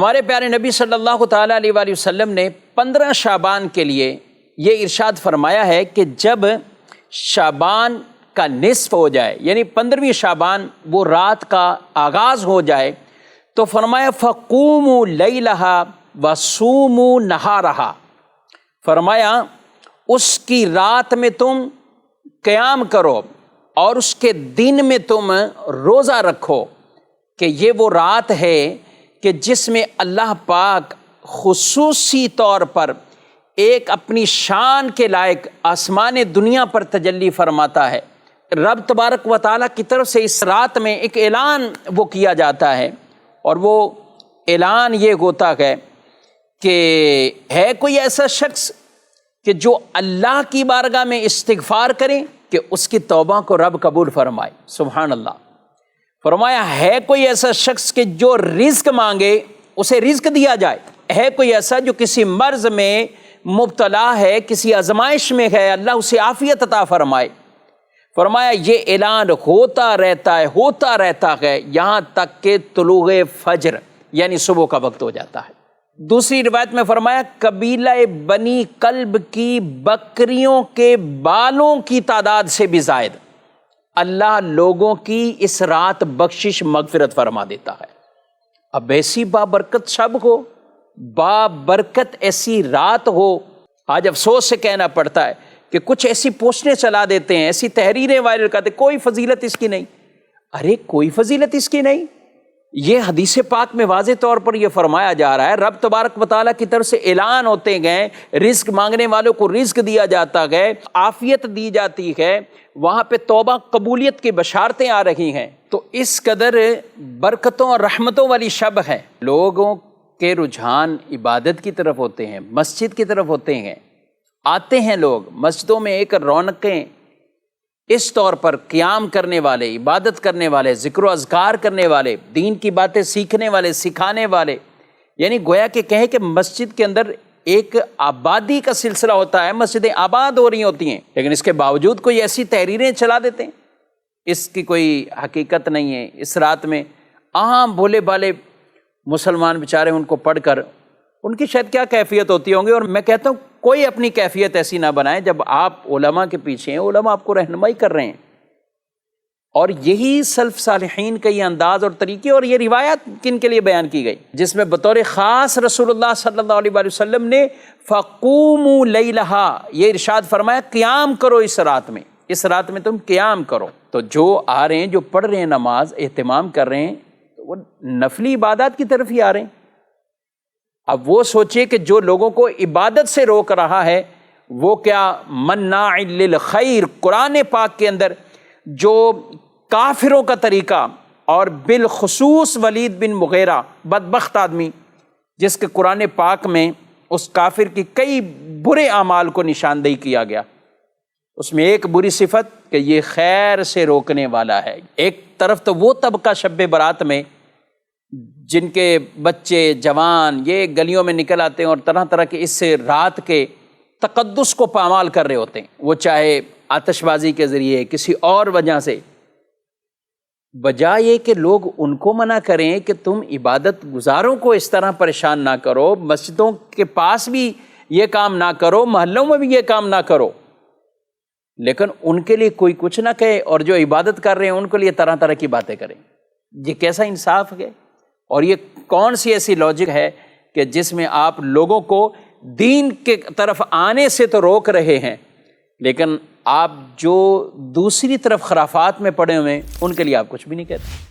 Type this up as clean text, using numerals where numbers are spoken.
ہمارے پیارے نبی صلی اللہ تعالیٰ علیہ وآلہ وسلم نے 15 شعبان کے لیے یہ ارشاد فرمایا ہے کہ جب شعبان کا نصف ہو جائے، یعنی 15ویں شعبان وہ رات کا آغاز ہو جائے، تو فرمایا فَقُومُوا لَيْلَهَا وَصُومُوا نَهَارَهَا، فرمایا اس کی رات میں تم قیام کرو اور اس کے دن میں تم روزہ رکھو، کہ یہ وہ رات ہے کہ جس میں اللہ پاک خصوصی طور پر ایک اپنی شان کے لائق آسمان دنیا پر تجلی فرماتا ہے۔ رب تبارک و تعالیٰ کی طرف سے اس رات میں ایک اعلان وہ کیا جاتا ہے، اور وہ اعلان یہ ہوتا ہے کہ ہے کوئی ایسا شخص کہ جو اللہ کی بارگاہ میں استغفار کرے کہ اس کی توبہ کو رب قبول فرمائے۔ سبحان اللہ۔ فرمایا ہے کوئی ایسا شخص کہ جو رزق مانگے اسے رزق دیا جائے، ہے کوئی ایسا جو کسی مرض میں مبتلا ہے، کسی آزمائش میں ہے، اللہ اسے عافیت عطا فرمائے۔ فرمایا یہ اعلان ہوتا رہتا ہے یہاں تک کہ طلوع فجر یعنی صبح کا وقت ہو جاتا ہے۔ دوسری روایت میں فرمایا قبیلہ بنی کلب کی بکریوں کے بالوں کی تعداد سے بھی زائد اللہ لوگوں کی اس رات بخشش مغفرت فرما دیتا ہے۔ اب ایسی بابرکت شب ہو، بابرکت ایسی رات ہو، آج افسوس سے کہنا پڑتا ہے کہ کچھ ایسی پوسٹیں چلا دیتے ہیں، ایسی تحریریں وائرل کرتے ہیں، کوئی فضیلت اس کی نہیں۔ ارے کوئی فضیلت اس کی نہیں، یہ حدیث پاک میں واضح طور پر یہ فرمایا جا رہا ہے، رب تبارک و تعالیٰ کی طرف سے اعلان ہوتے گئے، رزق مانگنے والوں کو رزق دیا جاتا ہے، عافیت دی جاتی ہے، وہاں پہ توبہ قبولیت کی بشارتیں آ رہی ہیں۔ تو اس قدر برکتوں اور رحمتوں والی شب ہے، لوگوں کے رجحان عبادت کی طرف ہوتے ہیں، مسجد کی طرف ہوتے ہیں، آتے ہیں لوگ مسجدوں میں، ایک رونقیں اس طور پر قیام کرنے والے، عبادت کرنے والے، ذکر و اذکار کرنے والے، دین کی باتیں سیکھنے والے، سکھانے والے، یعنی گویا کہ کہیں کہ مسجد کے اندر ایک آبادی کا سلسلہ ہوتا ہے، مسجدیں آباد ہو رہی ہوتی ہیں، لیکن اس کے باوجود کوئی ایسی تحریریں چلا دیتے ہیں، اس کی کوئی حقیقت نہیں ہے۔ اس رات میں عام بھولے بھالے مسلمان بیچارے ان کو پڑھ کر ان کی شاید کیا کیفیت ہوتی ہوں گی، اور میں کہتا ہوں کوئی اپنی کیفیت ایسی نہ بنائے جب آپ علماء کے پیچھے ہیں، علماء آپ کو رہنمائی کر رہے ہیں، اور یہی سلف صالحین کا یہ انداز اور طریقے اور یہ روایت کن کے لیے بیان کی گئی، جس میں بطور خاص رسول اللہ صلی اللہ علیہ وآلہ وسلم نے فَقُومُوا لَيْلَهَا یہ ارشاد فرمایا قیام کرو اس رات میں تم قیام کرو۔ تو جو آ رہے ہیں، جو پڑھ رہے ہیں نماز، اہتمام کر رہے ہیں، تو وہ نفلی عبادات کی طرف ہی آ رہے ہیں۔ اب وہ سوچئے کہ جو لوگوں کو عبادت سے روک رہا ہے وہ کیا مناع للخیر، قرآن پاک کے اندر جو کافروں کا طریقہ، اور بالخصوص ولید بن مغیرہ بدبخت آدمی جس کے قرآن پاک میں اس کافر کی کئی برے اعمال کو نشاندہی کیا گیا، اس میں ایک بری صفت کہ یہ خیر سے روکنے والا ہے۔ ایک طرف تو وہ طبقہ شب برات میں جن کے بچے جوان یہ گلیوں میں نکل آتے ہیں اور طرح طرح کے اس رات کے تقدس کو پامال کر رہے ہوتے ہیں، وہ چاہے آتش بازی کے ذریعے کسی اور وجہ سے، بجائے کہ لوگ ان کو منع کریں کہ تم عبادت گزاروں کو اس طرح پریشان نہ کرو، مسجدوں کے پاس بھی یہ کام نہ کرو، محلوں میں بھی یہ کام نہ کرو، لیکن ان کے لیے کوئی کچھ نہ کہے، اور جو عبادت کر رہے ہیں ان کے لیے طرح طرح کی باتیں کریں۔ یہ کیسا انصاف ہے، اور یہ کون سی ایسی لاجک ہے کہ جس میں آپ لوگوں کو دین کے طرف آنے سے تو روک رہے ہیں، لیکن آپ جو دوسری طرف خرافات میں پڑے ہوئے ہیں ان کے لیے آپ کچھ بھی نہیں کہتے۔